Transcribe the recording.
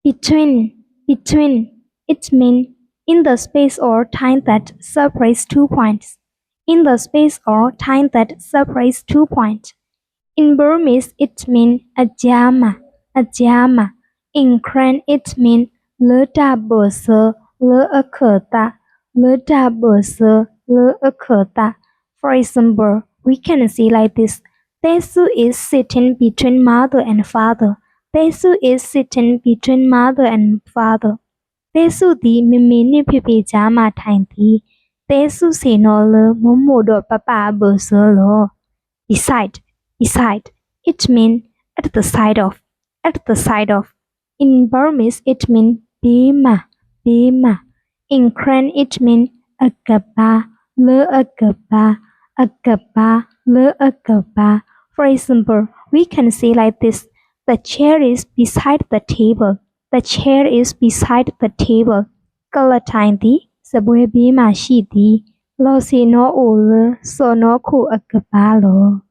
between. It means in the space or time that separates 2 points. In the space or time that separates 2 points. In Burmese, it means ajama. In Karen, it means le da bursa, le akata, le da bursa, le akata. For example, we can see like this. Tesu is sitting between mother and father. Tesu is sitting between mother and father. Tesu di mimi pipi jama time di. Tesu se no le momodo papa bursa lo. Beside. It means at the side of. In Burmese, it means bima. In Karen, it means agaba, le agaba. For example, we can say like this. The chair is beside the table. Kalatain di, sabwe bima shi di. Lo se no ole, so no ku agaba lo.